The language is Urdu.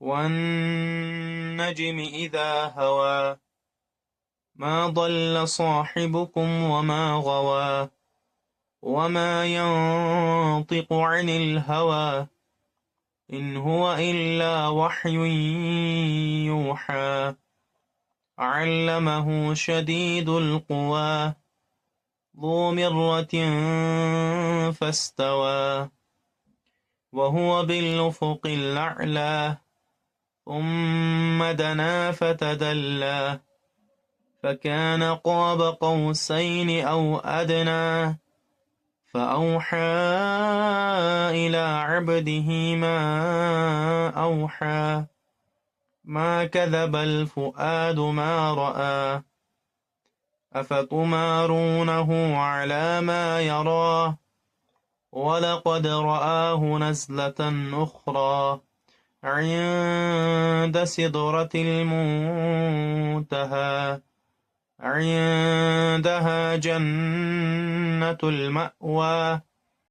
والنجم إذا هوى ما ضل صاحبكم وما غوى وما ينطق عن الهوى إن هو إلا وحي يوحى علمه شديد القوى ذو مرة فاستوى وهو بالأفق الأعلى ثم دنا فتدلى فكان قاب قوسين أو أدنى فأوحى إلى عبده ما أوحى ما كذب الفؤاد ما رأى أفتمارونه على ما يرى ولقد رآه نزلة أخرى عند سدرة المنتهى عندها جنة المأوى